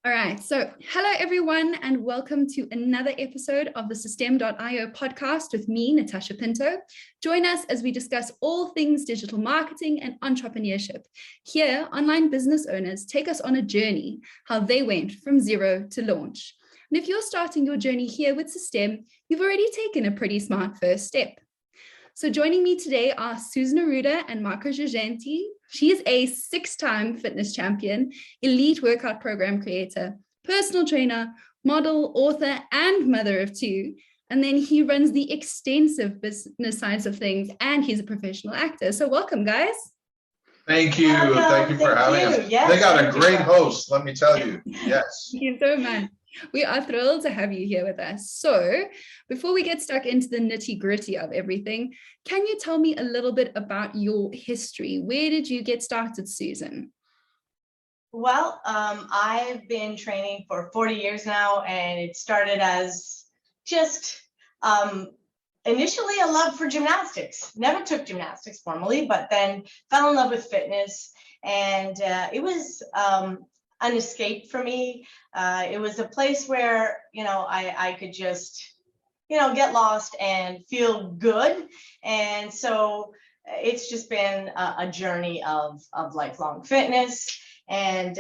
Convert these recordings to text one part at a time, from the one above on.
All right, so hello everyone, and welcome to another episode of the Systeme-io podcast with me, Natasha Pinto. Join us as we discuss all things digital marketing and entrepreneurship. Here, online business owners take us on a journey, how they went from zero to launch. And if you're starting your journey here with Systeme, you've already taken a pretty smart first step. So joining me today are Susan Arruda and Marco Girgenti. She is a 6-time fitness champion, elite workout program creator, personal trainer, model, author, and mother of 2. And then he runs the extensive business sides of things, and he's a professional actor. So welcome, guys. Thank you. Thank you for having us. Yes, they got a great host, let me tell you. Yes. Thank you so much. We are thrilled to have you here with us. So before we get stuck into the nitty-gritty of everything, can you tell me a little bit about your history? Where did you get started, Susan? Well, I've been training for 40 years now, and it started as just initially a love for gymnastics. Never took gymnastics formally, but then fell in love with fitness, and it was an escape for me. It was a place where, I could just, get lost and feel good. And so it's just been a journey of lifelong fitness, and,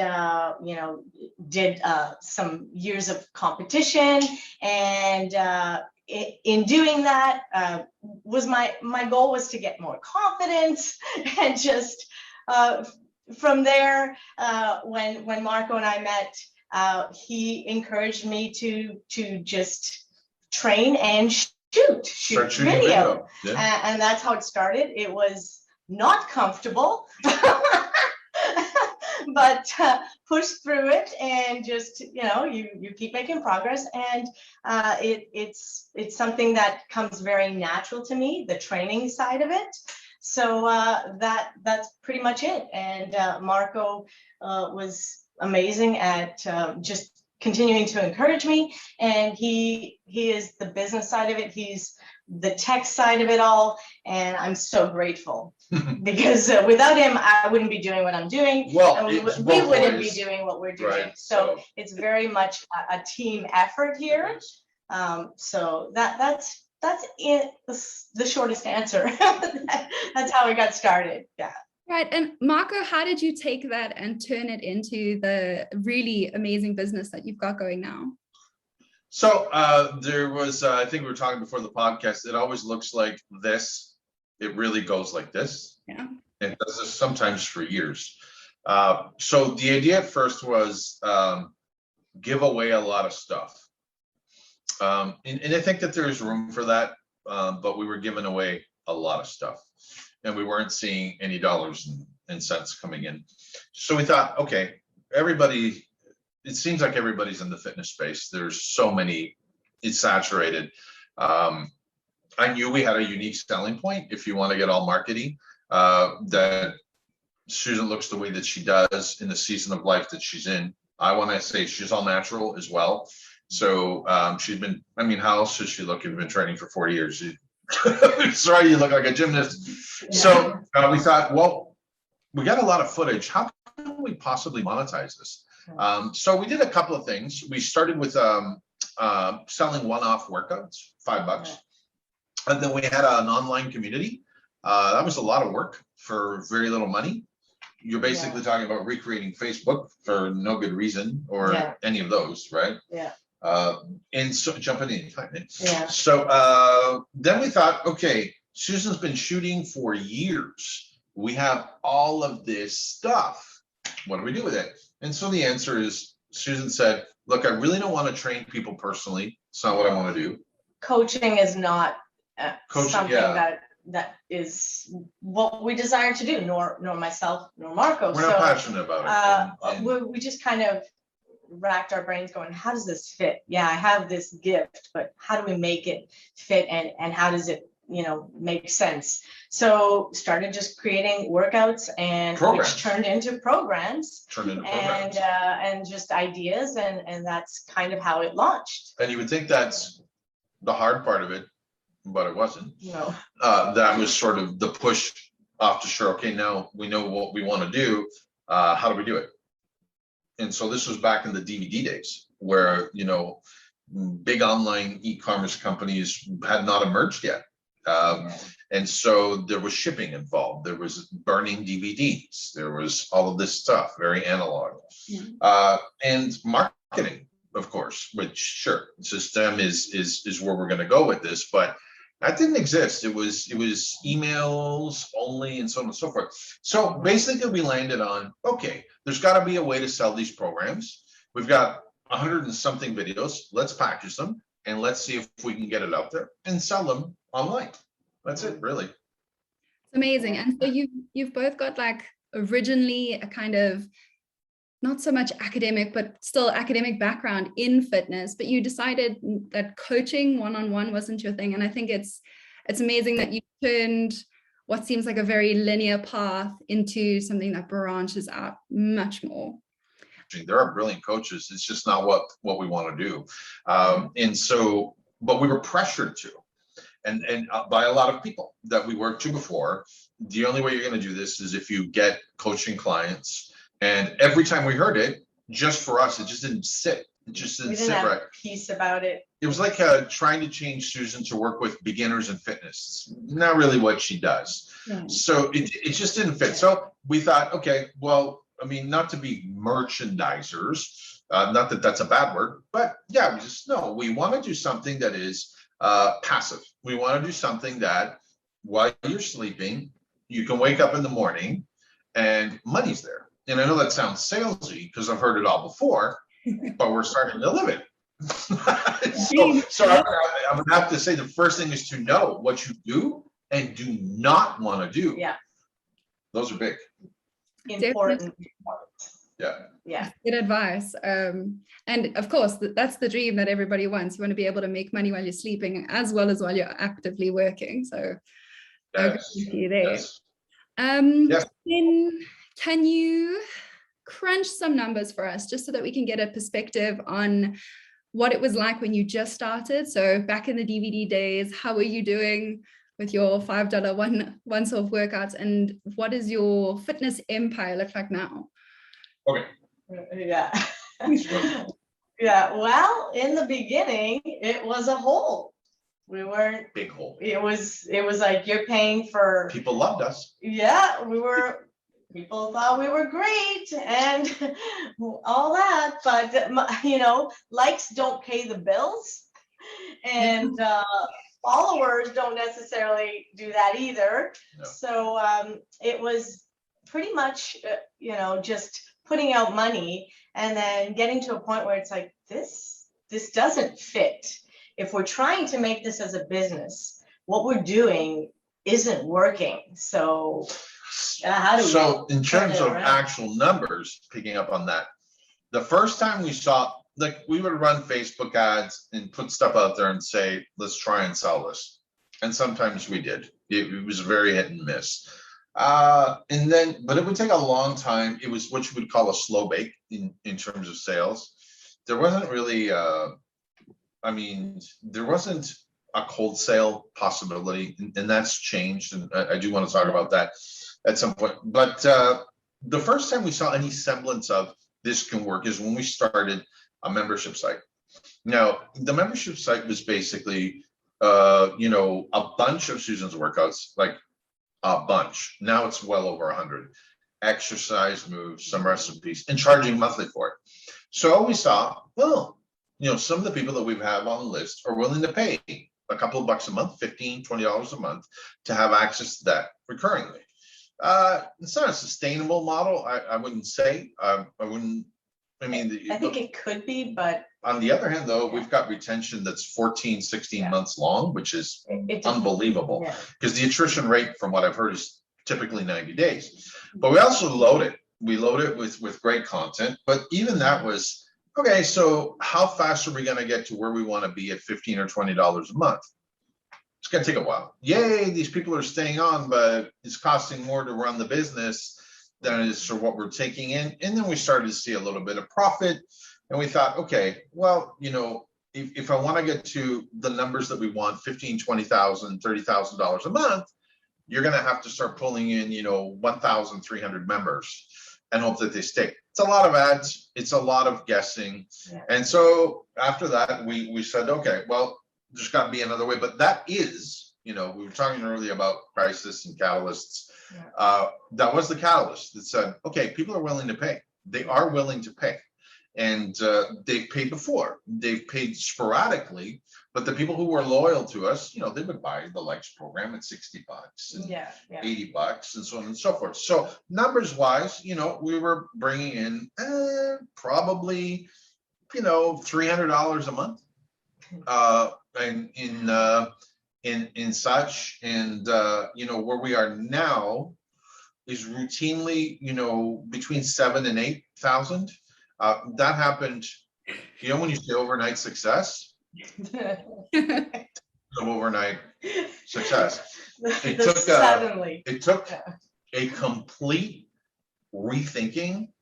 did some years of competition. And in doing that, was my goal was to get more confidence and just, from there, when Marco and I met, he encouraged me to just train and shoot video. Yeah. And that's how it started. It was not comfortable, but pushed through it, and just, you keep making progress. And it's something that comes very natural to me, the training side of it. So that's pretty much it. And Marco was amazing at just continuing to encourage me. And he is the business side of it. He's the tech side of it all. And I'm so grateful because without him, I wouldn't be doing what I'm doing. Well, and we wouldn't be doing what we're doing. Right. So it's very much a team effort here. So that's it, the shortest answer. That's how we got started. Yeah. Right. And Marco, how did you take that and turn it into the really amazing business that you've got going now? So there was, I think we were talking before the podcast, it always looks like this. It really goes like this. Yeah. And it does this sometimes for years. So the idea at first was give away a lot of stuff. And I think that there's room for that, but we were giving away a lot of stuff, and we weren't seeing any dollars and cents coming in. So we thought, okay, it seems like everybody's in the fitness space. There's so many, it's saturated. I knew we had a unique selling point, if you want to get all marketing, that Susan looks the way that she does in the season of life that she's in. I want to say she's all natural as well. So she's been, how else should she look? You've been training for 40 years. Sorry, you look like a gymnast. Yeah. So we thought, well, we got a lot of footage. How can we possibly monetize this? So we did a couple of things. We started with selling one-off workouts, $5. And then we had an online community. That was a lot of work for very little money. You're basically talking about recreating Facebook for no good reason or any of those, right? Yeah. And so jumping in time. Yeah. So then we thought, okay, Susan's been shooting for years. We have all of this stuff. What do we do with it? And so the answer is, Susan said, look, I really don't want to train people personally. It's not what I want to do. Coaching is not something that is what we desire to do, nor myself, nor Marco. We're not passionate about it. We just kind of racked our brains going, how does this fit? Yeah, I have this gift, but how do we make it fit, and how does it, make sense? So started just creating workouts, and which turned into programs. And just ideas, and that's kind of how it launched. And you would think that's the hard part of it, but it wasn't. No. That was sort of the push off to sure. Okay, now we know what we want to do. How do we do it? And so this was back in the DVD days where, you know, big online e-commerce companies had not emerged yet. And so there was shipping involved. There was burning DVDs. There was all of this stuff, very analog. And marketing, of course, which sure, Systeme is where we're going to go with this, but that didn't exist. It was emails only and so on and so forth. So basically we landed on, okay, there's got to be a way to sell these programs. We've got 100 and something videos. Let's package them and let's see if we can get it out there and sell them online. That's it, really. It's amazing. And so you've both got like originally a kind of not so much academic, but still academic background in fitness, but you decided that coaching one-on-one wasn't your thing. And I think it's amazing that you turned what seems like a very linear path into something that branches out much more. There are brilliant coaches. It's just not what we want to do. And so, but we were pressured to, and by a lot of people that we worked to before. The only way you're going to do this is if you get coaching clients. And every time we heard it, just for us, it just didn't sit. It just didn't sit right. Peace about it. It was like trying to change Susan to work with beginners in fitness. It's not really what she does. So it just didn't fit. So we thought, okay, well, I mean, not to be merchandisers, not that that's a bad word, but yeah, we want to do something that is passive. We want to do something that while you're sleeping, you can wake up in the morning and money's there. And I know that sounds salesy because I've heard it all before, but we're starting to live it. so I'm gonna have to say the first thing is to know what you do and do not want to do. Yeah. Those are big. Important. Yeah. Good advice. And of course, that's the dream that everybody wants. You want to be able to make money while you're sleeping as well as while you're actively working. So I agree with you there. Yes. Then can you crunch some numbers for us just so that we can get a perspective on what it was like when you just started? So back in the DVD days, how were you doing with your $5 once-off workouts, and what does your fitness empire look like now? Okay. Yeah. Yeah. Well, in the beginning, it was a hole. We weren't big hole. It was like you're paying for. People loved us. Yeah, people thought we were great and all that, but you know, likes don't pay the bills, and followers don't necessarily do that either. No. So it was pretty much, you know, just putting out money and then getting to a point where it's like, this doesn't fit. If we're trying to make this as a business, what we're doing isn't working. So how do we? So in terms of actual numbers, picking up on that, the first time we saw, like, we would run Facebook ads and put stuff out there and say, let's try and sell this. And sometimes we did. It was very hit and miss. And then, but it would take a long time. It was what you would call a slow bake in terms of sales. There wasn't really, there wasn't a cold sale possibility, and that's changed. And I do want to talk about that at some point. But the first time we saw any semblance of this can work is when we started a membership site. Now, the membership site was basically, a bunch of Susan's workouts, like a bunch. Now it's well over 100 exercise moves, some recipes, and charging monthly for it. So we saw, well, some of the people that we have on the list are willing to pay a couple of bucks a month, $15, $20 a month, to have access to that recurringly. It's not a sustainable model, I wouldn't say. I think it could be, but on the other hand, though, we've got retention that's 14, 16 months long, which is unbelievable, because the attrition rate, from what I've heard, is typically 90 days. But we also load it. We load it with great content. But even that was, okay, so how fast are we going to get to where we want to be at $15 or $20 a month? It's going to take a while. Yay, these people are staying on, but it's costing more to run the business than it is for what we're taking in. And then we started to see a little bit of profit. And we thought, okay, well, if I want to get to the numbers that we want, $15,000, $20,000, $30,000 a month, you're going to have to start pulling in, 1,300 members and hope that they stick. it's a lot of ads, it's a lot of guessing. Yeah. And so after that, we said, okay, well, there's got to be another way. But that is, we were talking earlier about crisis and catalysts. Yeah. That was the catalyst that said, okay, people are willing to pay. They are willing to pay. And they've paid before. They've paid sporadically, but the people who were loyal to us, they would buy the Likes program at $60 and Yeah. $80 and so on and so forth. So numbers wise, we were bringing in probably, $300 a month in such. And, where we are now is routinely, between 7,000 and 8,000. That happened, when you say overnight success, overnight success. It took a complete rethinking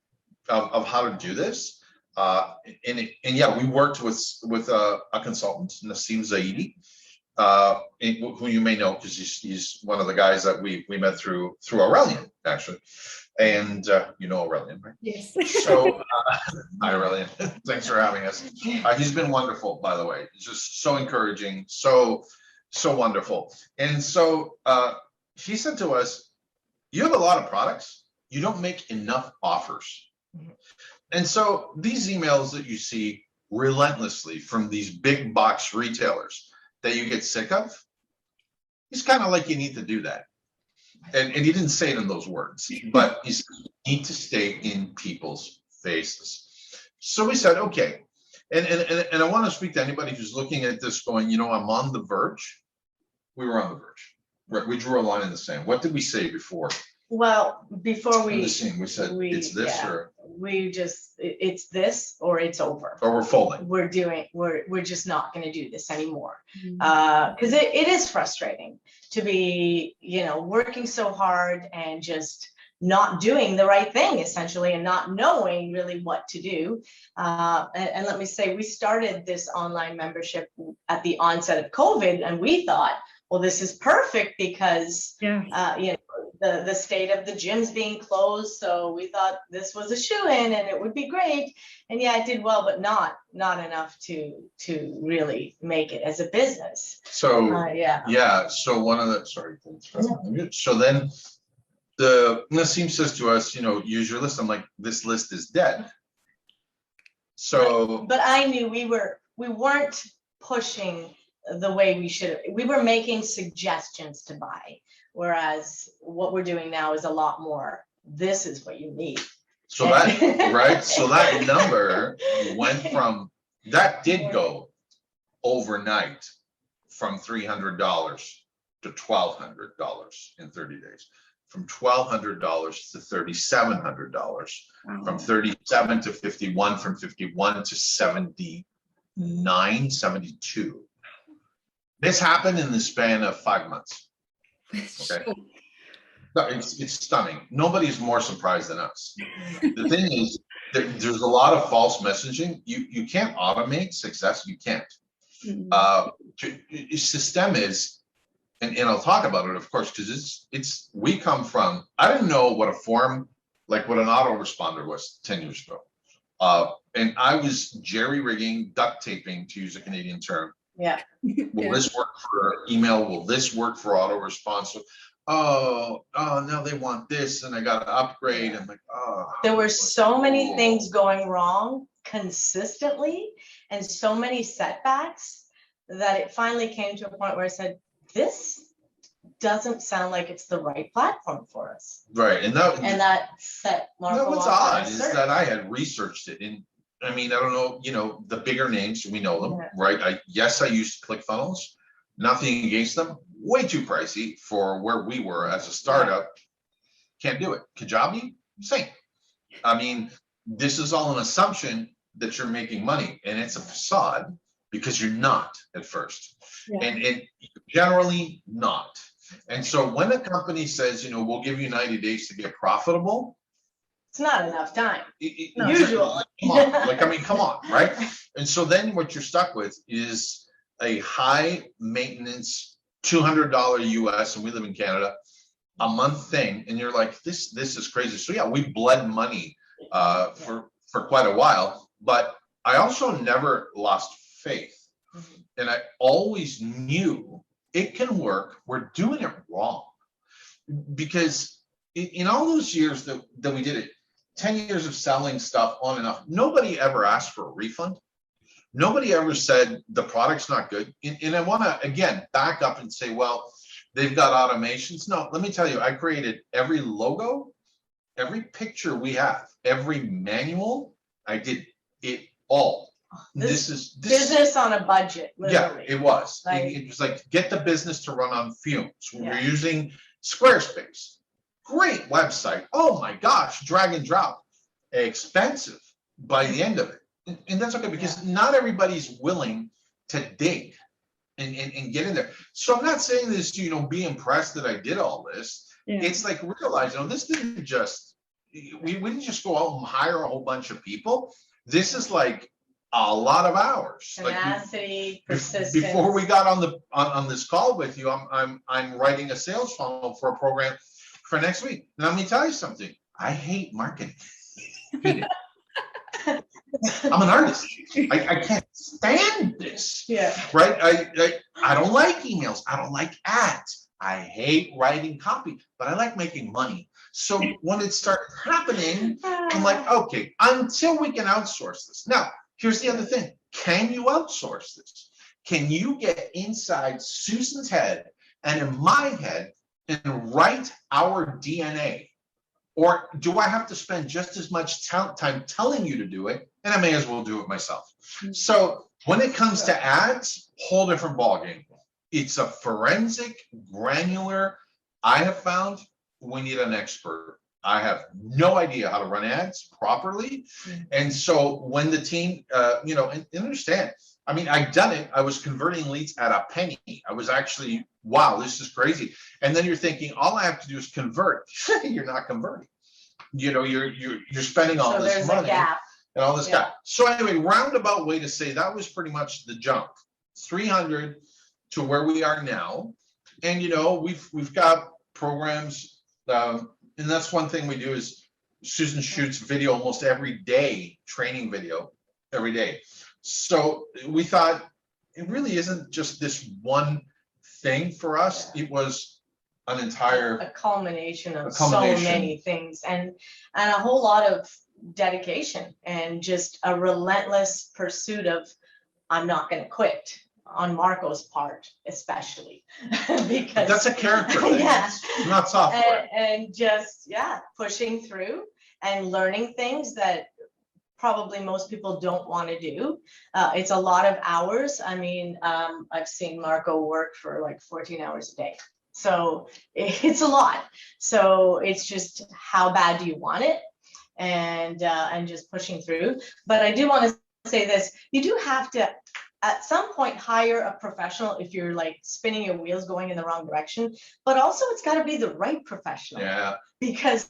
of how to do this. We worked with a consultant, Nassim Zaidi, who you may know because he's one of the guys that we met through Aurelian, actually. And Aurelian, right? Yes. So, hi Aurelian, thanks for having us. He's been wonderful, by the way. It's just so encouraging, so wonderful. And so he said to us, you have a lot of products, you don't make enough offers. Mm-hmm. And so these emails that you see relentlessly from these big box retailers that you get sick of, it's kind of like you need to do that. And he didn't say it in those words, but you need to stay in people's faces. So we said, okay. And I want to speak to anybody who's looking at this going, I'm on the verge. We were on the verge. Right? We drew a line in the sand. What did we say before? Well, before we said it's this or it's this or it's over. Or we're folding. We're just not going to do this anymore. Because it is frustrating to be, working so hard and just not doing the right thing essentially and not knowing really what to do. And let me say, we started this online membership at the onset of COVID, and we thought, well, this is perfect because the state of the gyms being closed. So we thought this was a shoo-in and it would be great. And yeah, it did well, but not enough to really make it as a business. So So one of the so then Nassim says to us, use your list. I'm like, this list is dead. So but I knew we weren't pushing the way we should. We were making suggestions to buy. Whereas what we're doing now is a lot more, this is what you need. So that, right? So that number that did go overnight from $300 to $1,200 in 30 days. From $1,200 to $3,700, from 37 to 51, from 51 to 79, 72. This happened in the span of 5 months. Okay. No, it's stunning. Nobody's more surprised than us. The thing is, there's a lot of false messaging. You can't automate success. You can't. Systeme is, and I'll talk about it, of course, because it's we come from. I didn't know what a form, like what an autoresponder was 10 years ago, and I was jerry rigging, duct taping, to use a Canadian term. Yeah. Will this work for email? Will this work for auto response? Oh, now they want this, and I got to upgrade. I'm like, there were so many things going wrong consistently, and so many setbacks that it finally came to a point where I said, "This doesn't sound like it's the right platform for us." Right, and that set Marco. What's odd is that I had researched it in. I mean, I don't know, the bigger names, we know them, right? I used ClickFunnels, nothing against them, way too pricey for where we were as a startup. Can't do it. Kajabi, same. I mean, this is all an assumption that you're making money, and it's a facade because you're not at first, and generally not. And so when a company says, we'll give you 90 days to get profitable, it's not enough time. Usually. Come on, right? And so then what you're stuck with is a high maintenance $200 US, and we live in Canada, a month thing, and you're like, this is crazy. So we bled money for quite a while, but I also never lost faith. And I always knew it can work. We're doing it wrong. Because in all those years that we did it, 10 years of selling stuff on and off, nobody ever asked for a refund. Nobody ever said the product's not good. And I want to, again, back up and say, well, they've got automations. No, let me tell you, I created every logo, every picture we have, every manual. I did it all. This is business on a budget, literally. Yeah, it was. Like, it was like, get the business to run on fumes. We're using Squarespace. Great website. Oh my gosh, drag and drop. Expensive by the end of it. And that's okay, because not everybody's willing to dig and get in there. So I'm not saying this to, be impressed that I did all this. Yeah. It's like, realize, this didn't just, we didn't just go out and hire a whole bunch of people. This is like a lot of hours. Tenacity, persistence. Before we got on this call with you, I'm writing a sales funnel for a program for next week. Now, let me tell you something. I hate marketing. Hate it. I'm an artist. I can't stand this. Yeah. Right? I don't like emails. I don't like ads. I hate writing copy, but I like making money. So when it started happening, I'm like, okay, until we can outsource this. Now, here's the other thing. Can you outsource this? Can you get inside Susan's head and in my head and write our DNA? Or do I have to spend just as much time telling you to do it? And I may as well do it myself. So when it comes to ads, whole different ballgame. It's a forensic, granular. I have found we need an expert. I have no idea how to run ads properly. And so when the team, and understand, I've done it. I was converting leads at a penny. I was actually, wow, this is crazy. And then you're thinking, all I have to do is convert. You're not converting. You're spending all this money and all this stuff. So anyway, roundabout way to say that was pretty much the jump, 300 to where we are now. And we've got programs, and that's one thing we do is Susan shoots video almost every day, training video every day. So we thought it really isn't just this one thing for us. It was an entire a culmination of so many things and a whole lot of dedication and just a relentless pursuit of I'm not going to quit on Marco's part, especially because but that's a character thing. It's not software. And just pushing through and learning things that probably most people don't want to do. It's a lot of hours. I've seen Marco work for like 14 hours a day. So it's a lot. So it's just how bad do you want it, and just pushing through. But I do want to say this: you do have to, at some point, hire a professional if you're like spinning your wheels going in the wrong direction. But also, it's got to be the right professional. Yeah. Because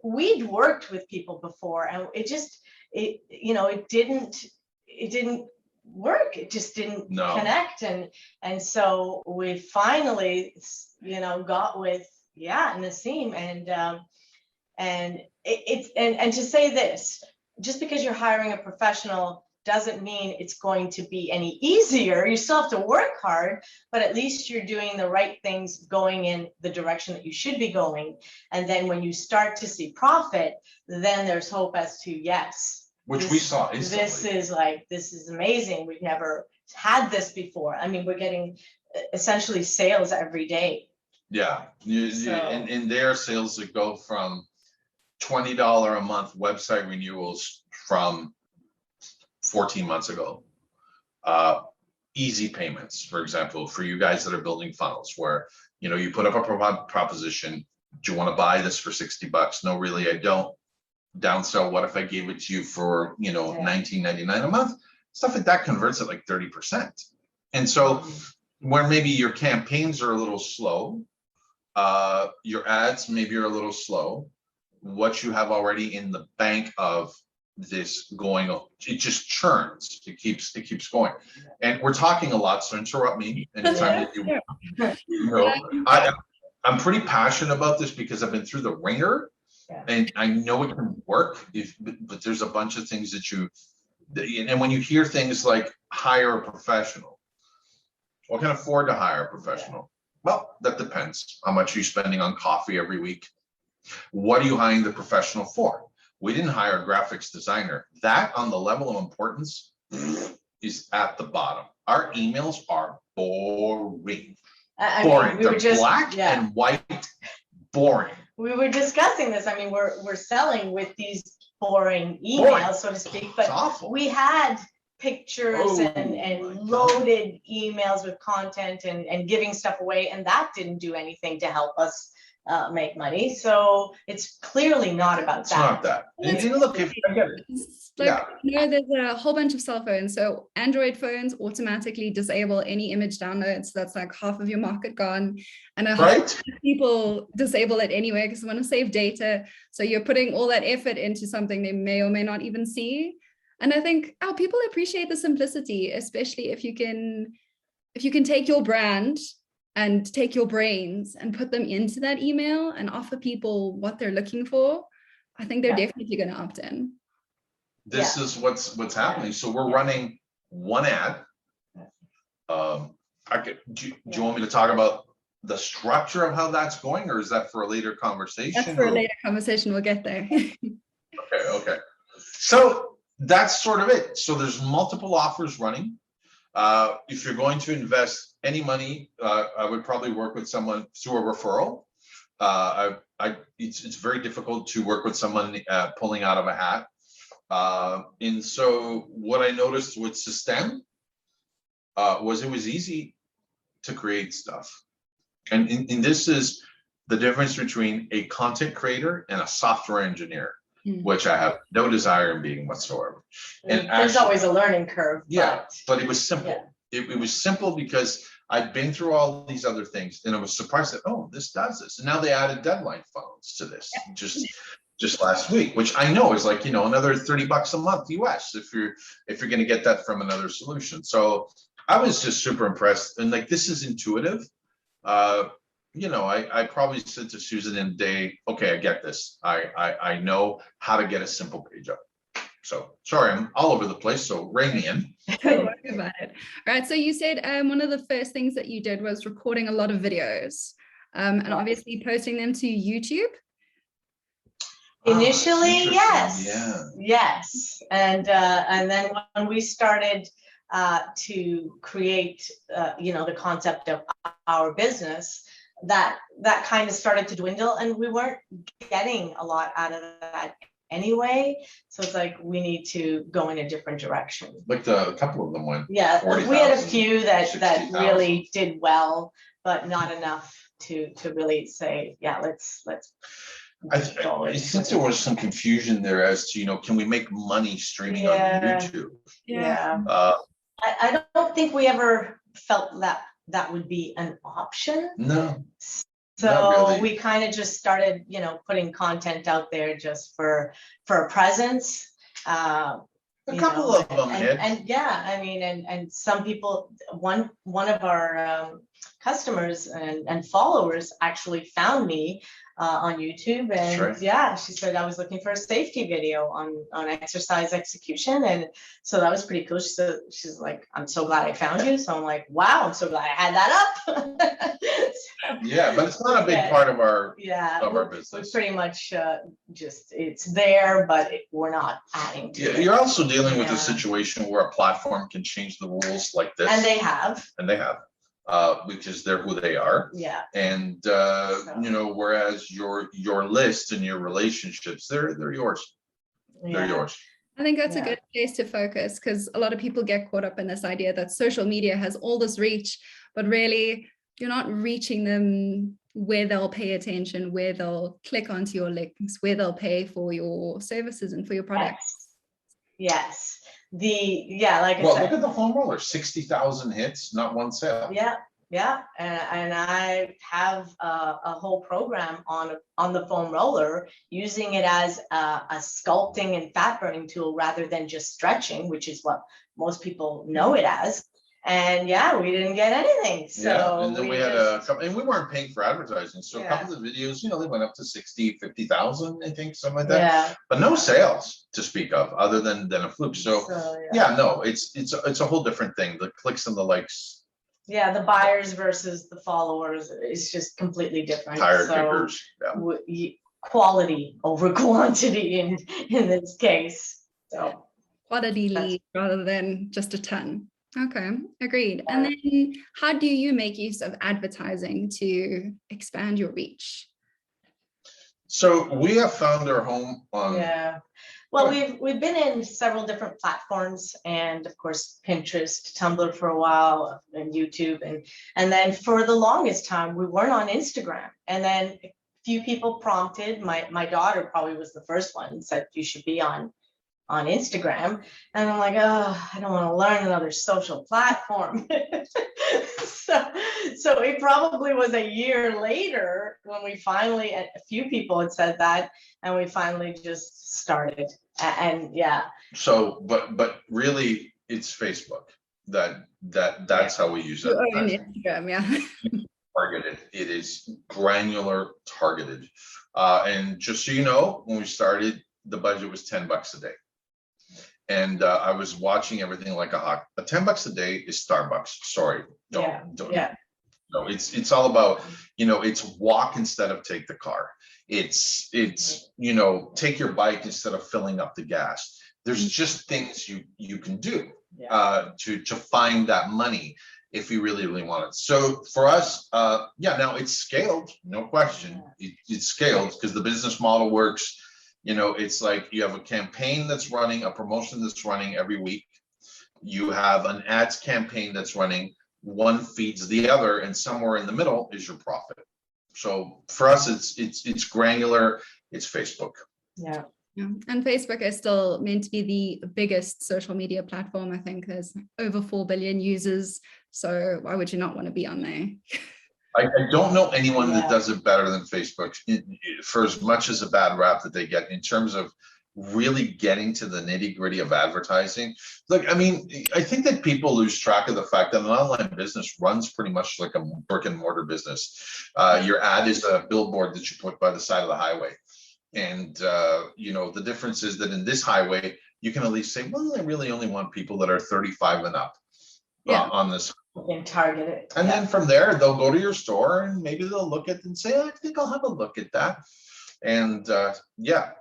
we'd worked with people before, and it didn't work. It just didn't connect, and so we finally got with Nasim, and to say this, just because you're hiring a professional doesn't mean it's going to be any easier. You still have to work hard, but at least you're doing the right things, going in the direction that you should be going. And then when you start to see profit, then there's hope as to we saw instantly. This is amazing. We've never had this before. We're getting essentially sales every day. Yeah. And their sales that go from $20 a month website renewals from 14 months ago. Easy payments, for example, for you guys that are building funnels where, you put up a proposition. Do you want to buy this for $60? No, really, I don't. Downsell, what if I gave it to you for $19.99 a month? Stuff like that converts at like 30%. And so where maybe your campaigns are a little slow, your ads maybe are a little slow, what you have already in the bank of this going, it just churns. It keeps going. And we're talking a lot, so interrupt me anytime that you want. I'm pretty passionate about this because I've been through the ringer. And I know it can work, but there's a bunch of things and when you hear things like hire a professional, well, can afford to hire a professional? Well, that depends. How much are you spending on coffee every week? What are you hiring the professional for? We didn't hire a graphics designer. That, on the level of importance, is at the bottom. Our emails are boring. Boring. They're black and white. Boring. We were discussing this. I mean, we're selling with these boring emails, so to speak, but we had pictures and loaded emails with content and giving stuff away, and that didn't do anything to help us make money. So it's clearly not about it's not that. And look, if I get it. There's a whole bunch of cell phones. So Android phones automatically disable any image downloads. That's like half of your market gone. And a whole bunch of people disable it anyway because they want to save data. So you're putting all that effort into something they may or may not even see. And I think people appreciate the simplicity, especially if you can take your brand and take your brains and put them into that email and offer people what they're looking for. I think they're definitely going to opt in. This is what's happening. So we're running one ad. Do you want me to talk about the structure of how that's going, or is that for a later conversation? That's for a later conversation. We'll get there. Okay. So that's sort of it. So there's multiple offers running. If you're going to invest any money, I would probably work with someone through a referral. It's very difficult to work with someone pulling out of a hat. And so what I noticed with Systeme was it was easy to create stuff. And this is the difference between a content creator and a software engineer, which I have no desire in being whatsoever. And there's always a learning curve. But it was simple. Yeah. It was simple because I'd been through all these other things, and I was surprised that, oh, this does this. And now they added deadline phones to this just last week, which I know is like, another $30 a month US if you're going to get that from another solution. So I was just super impressed, and like, this is intuitive. I probably said to Susan in a day, okay, I get this. I know how to get a simple page up. So sorry, I'm all over the place. So rein me in. Don't worry about it. All right. So you said one of the first things that you did was recording a lot of videos, and obviously posting them to YouTube. Initially, yes. And then when we started to create, the concept of our business, that kind of started to dwindle, and we weren't getting a lot out of that anyway. So it's like, we need to go in a different direction. Like a couple of them went. Yeah, 40, we had a few that really did well, but not enough to really say, let's. I think there was some confusion there as to, can we make money streaming on YouTube? Yeah. I don't think we ever felt that would be an option. No. So really. We kind of just started, putting content out there just for a presence. A couple of them hit. And some people, one of our customers and followers actually found me on YouTube, and she said I was looking for a safety video on exercise execution, and so that was pretty cool. She's like, I'm so glad I found you. So I'm like, wow, I'm so glad I had that up. But it's not a big part of our business. Pretty much just it's there, but we're not adding to it. You're also dealing with a situation where a platform can change the rules like this, and they have. Because they're who they are. Yeah. And whereas your list and your relationships, they're yours. They're yours. I think that's a good place to focus, because a lot of people get caught up in this idea that social media has all this reach, but really you're not reaching them where they'll pay attention, where they'll click onto your links, where they'll pay for your services and for your products. Yes. Like I said. Look at the home roller, 60,000 hits, not one sale. Yeah. And I have a whole program on the foam roller, using it as a sculpting and fat burning tool rather than just stretching, which is what most people know it as. And yeah, we didn't get anything. So yeah, and then we had a just, couple, and we weren't paying for advertising. So a couple of the videos, you know, they went up to 60, 50,000, I think, something like that. yeah. But no sales to speak of, other than a fluke. So yeah, no, it's a whole different thing. The clicks and the likes. Yeah, the buyers versus the followers is just completely different. Tire So kickers. Yeah. quality over quantity in this case. So Quality lead rather than just a ton. Okay, agreed. And then how do you make use of advertising to expand your reach? So we have found our home on. Yeah. Well, we've been in several different platforms, and of course Pinterest, Tumblr for a while, and YouTube, and then for the longest time we weren't on Instagram. And then a few people prompted, my daughter probably was the first one, said you should be on Instagram. And I'm like, oh, I don't want to learn another social platform. So it probably was a year later when we finally, a few people had said that, and we finally just started. And yeah. So, but really, it's Facebook. That's how we use it. Instagram, yeah. Targeted. It is granular, targeted. And just so you know, when we started, the budget was $10 a day. And I was watching everything like a hawk. But $10 a day is Starbucks. Sorry, don't. No, it's all about, you know, it's walk instead of take the car. It's you know, take your bike instead of filling up the gas. There's just things you can do to find that money if you really want it. So for us, yeah, now it's scaled, no question. It's scaled because the business model works. You know, it's like you have a campaign that's running, a promotion that's running every week. You have an ads campaign that's running. One feeds the other, and somewhere in the middle is your profit. So for us, it's granular. It's Facebook. Yeah. And Facebook is still meant to be the biggest social media platform. I think there's over 4 billion users. So why would you not want to be on there? I don't know anyone that does it better than Facebook, for as much as a bad rap that they get in terms of really getting to the nitty-gritty of advertising. Look, I mean, I think that people lose track of the fact that an online business runs pretty much like a brick and mortar business. Your ad is a billboard that you put by the side of the highway. And, you know, the difference is that in this highway, you can at least say, well, I really only want people that are 35 and up on this. And target it. And then from there, they'll go to your store and maybe they'll look at it and say, I think I'll have a look at that. And yeah,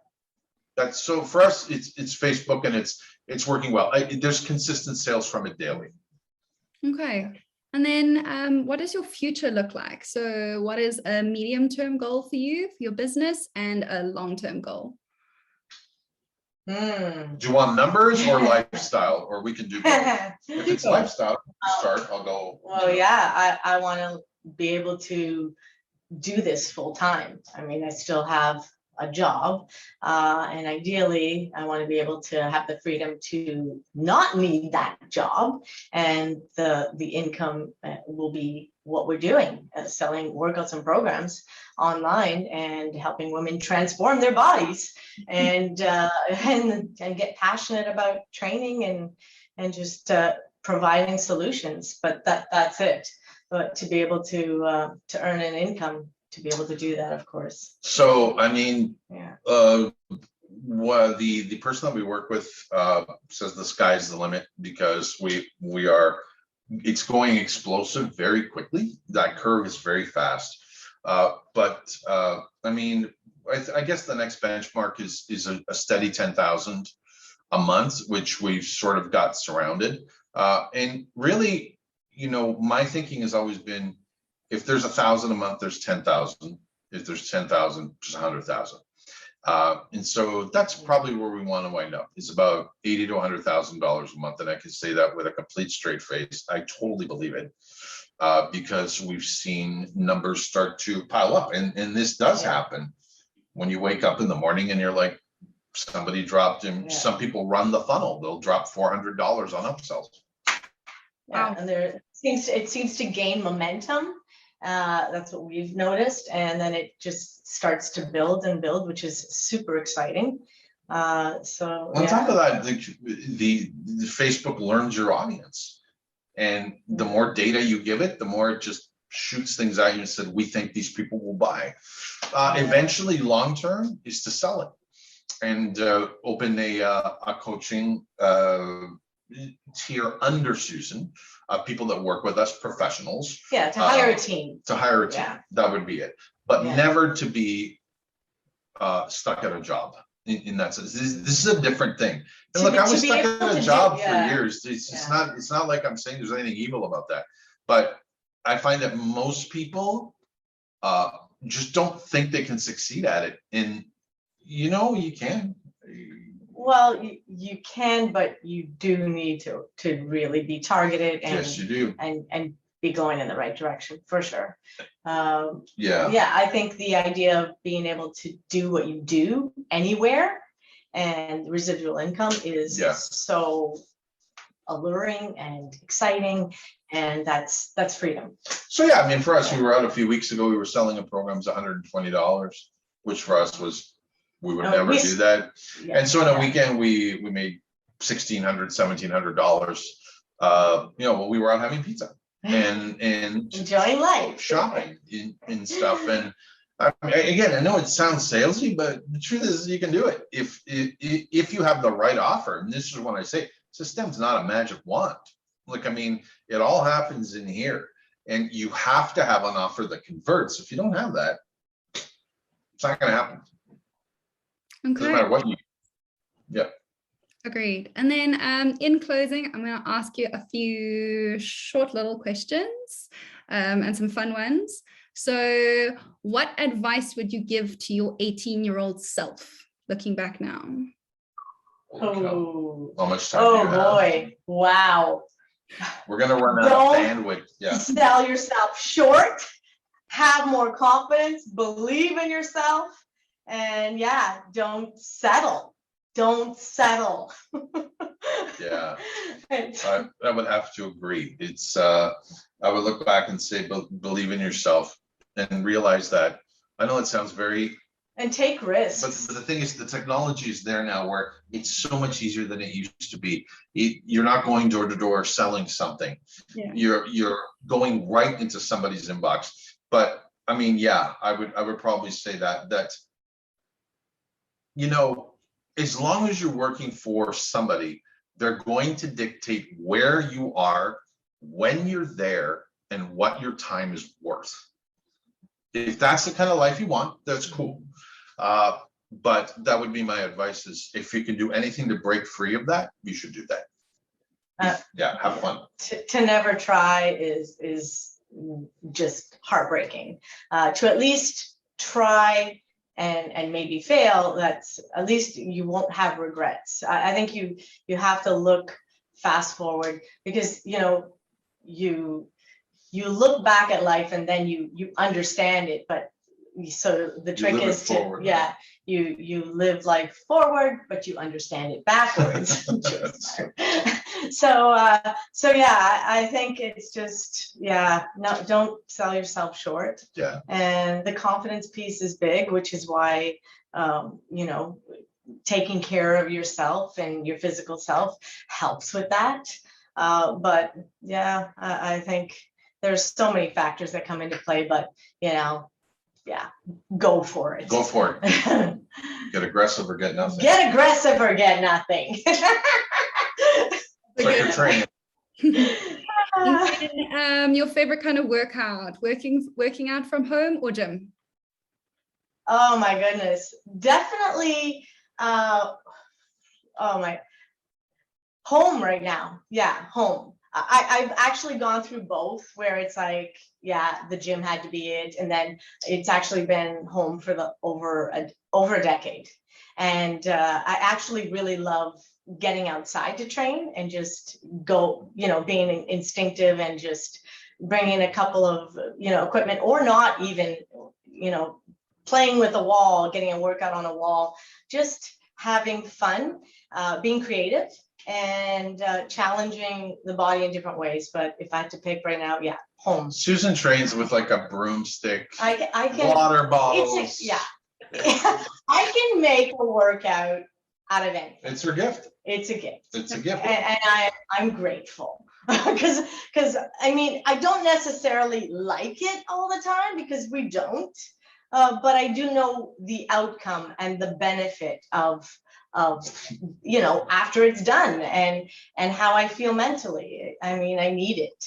that's so for us, it's Facebook, and it's working well. There's consistent sales from it daily. Okay. And then what does your future look like? So what is a medium-term goal for you, for your business, and a long-term goal? Do you want numbers or lifestyle, or we can do both? If it's lifestyle, start, I'll go. Well, yeah, I want to be able to do this full time. I mean, I still have a job, and ideally I want to be able to have the freedom to not need that job, and the income will be what we're doing, selling workouts and programs online and helping women transform their bodies and get passionate about training and just providing solutions. But that's it. But to be able to earn an income, to be able to do that, of course. So I mean, yeah. Well, the person that we work with says the sky's the limit, because we are. It's going explosive very quickly. That curve is very fast. But I mean, I guess the next benchmark is a steady 10,000 a month, which we've sort of got surrounded. And really, you know, my thinking has always been, if there's 1,000 a month, there's 10,000. If there's 10,000, there's 100,000. And so that's probably where we want to wind up, is about $80,000 to $100,000 a month. And I can say that with a complete straight face. I totally believe it, because we've seen numbers start to pile up. And this does happen when you wake up in the morning and you're like, somebody dropped in. Some people run the funnel. They'll drop $400 on upsells. Yeah, and it seems to gain momentum. That's what we've noticed, and then it just starts to build and build, which is super exciting. So on top of that, the Facebook learns your audience. And the more data you give it, the more it just shoots things at you and said, we think these people will buy. Eventually, long term is to sell it and open a coaching tier under Susan, people that work with us, professionals. Yeah, to hire a team. To hire a team, Yeah. that would be it. But Yeah. never to be stuck at a job in that sense. This is a different thing. And look, I was stuck at a job for years. It's not like I'm saying there's anything evil about that. But I find that most people just don't think they can succeed at it. And you know, you can. Well, you can, but you do need to really be targeted and yes, you do. And be going in the right direction for sure. Yeah, I think the idea of being able to do what you do anywhere and residual income is so alluring and exciting, and that's freedom. So yeah, I mean, for us, we were out a few weeks ago. We were selling a program's $120, which for us was, we would never do that. Yeah, and so in a weekend, we made $1,600, $1,700. You know, well, we were out having pizza and enjoying life, shopping and stuff. And again, I know it sounds salesy, but the truth is you can do it if you have the right offer. And this is when I say Systeme's not a magic wand. Like, I mean, it all happens in here, and you have to have an offer that converts. If you don't have that, it's not going to happen. Okay. Doesn't matter what you. Yeah. Agreed. And then in closing, I'm going to ask you a few short little questions and some fun ones. So what advice would you give to your 18-year-old self looking back now? Oh, how much time do you boy. have? Wow. We're going to run out of bandwidth. Yeah. Sell yourself short, have more confidence, believe in yourself, and don't settle. Don't settle. Yeah, I would have to agree. It's I would look back and say, believe in yourself and realize that. I know it sounds very. And take risks. But the thing is, the technology is there now where it's so much easier than it used to be. You're not going door to door selling something. Yeah. You're going right into somebody's inbox. But I mean, yeah, I would probably say that you know, as long as you're working for somebody, they're going to dictate where you are, when you're there, and what your time is worth. If that's the kind of life you want, that's cool. But that would be my advice, is if you can do anything to break free of that, you should do that. Have fun. To never try is just heartbreaking. To at least try and maybe fail, that's at least you won't have regrets. I think you have to look fast forward, because you know you look back at life and then you understand it, but so the trick is to you live life forward, but you understand it backwards. So I think it's just don't sell yourself short. Yeah. And the confidence piece is big, which is why you know, taking care of yourself and your physical self helps with that. But yeah, I think there's so many factors that come into play, but you know, go for it. Go for it. Get aggressive or get nothing. Get aggressive or get nothing. It's like you're training. Your favorite kind of workout? Working out from home or gym? Oh my goodness, definitely. My home right now. Yeah, home. I've actually gone through both, where it's like, the gym had to be it, and then it's actually been home for over a decade. And I actually really love getting outside to train and just go, you know, being instinctive and just bringing a couple of, you know, equipment, or not even, you know, playing with a wall, getting a workout on a wall, just having fun, being creative, and challenging the body in different ways. But if I had to pick right now, home. Susan trains with like a broomstick, I can water bottles. I can make a workout out of anything. It's her gift. It's a gift. It's a gift. And I'm grateful. because I mean, I don't necessarily like it all the time, because we don't, but I do know the outcome and the benefit of after it's done, and how I feel mentally. I mean, I need it.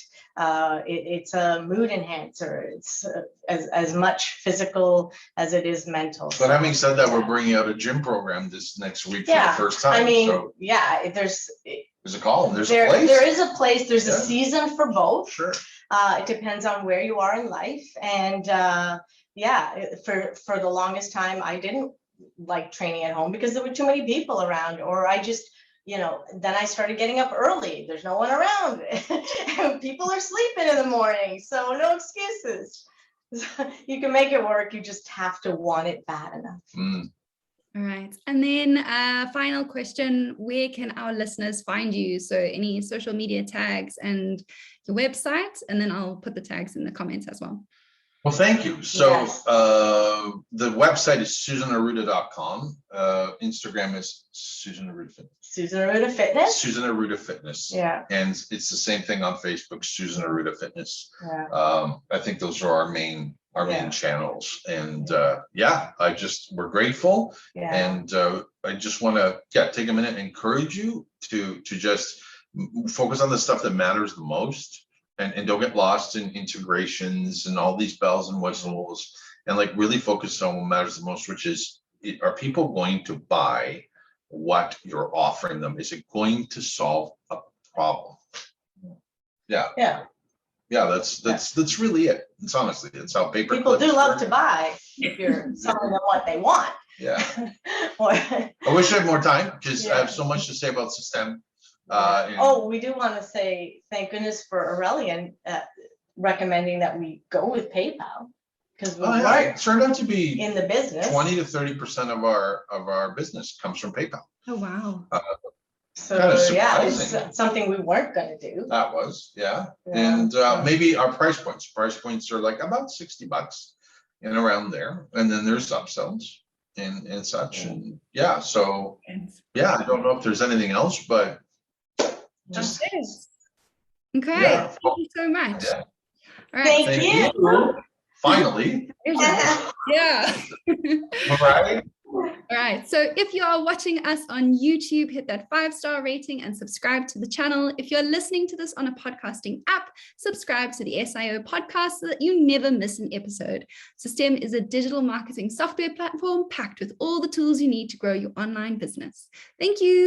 It's a mood enhancer. It's as much physical as it is mental. But having said that, we're bringing out a gym program this next week for the first time. I mean, so there's a call. There's a place. There is a place. There's a season for both. Sure. It depends on where you are in life, and for the longest time, I didn't like training at home because there were too many people around, or I just, then I started getting up early. There's no one around. People are sleeping in the morning, so no excuses. You can make it work. You just have to want it bad enough. All right. And then final question, where can our listeners find you? So any social media tags and your website, and then I'll put the tags in the comments as well. Well, thank you. So the website is susanarruda.com. Instagram is Susan Arruda Fitness. Susan Arruda Fitness? Susan Arruda Fitness. Yeah. And it's the same thing on Facebook, Susan Arruda Fitness. Yeah. I think those are our main channels. And we're grateful. Yeah. And I just want to take a minute and encourage you to just focus on the stuff that matters the most. And don't get lost in integrations and all these bells and whistles, and like really focus on what matters the most, which is, are people going to buy what you're offering them? Is it going to solve a problem? Yeah. That's really it. It's honestly, it's how people do love to buy if you're selling them what they want. Yeah. I wish I had more time, because I have so much to say about Systeme. We do want to say thank goodness for Aurelian recommending that we go with PayPal, because it turned out to be in the business. 20 to 30% of our business comes from PayPal. Oh wow! It's something we weren't going to do. That was and maybe our price points. Price points are like about $60 and around there, and then there's upsells and such, and so I don't know if there's anything else, but. Just, okay, thank you so much. Yeah. All right. Thank you. Finally. Yeah. All right. All right. So if you are watching us on YouTube, hit that 5-star rating and subscribe to the channel. If you're listening to this on a podcasting app, subscribe to the SIO podcast so that you never miss an episode. Systeme is a digital marketing software platform packed with all the tools you need to grow your online business. Thank you.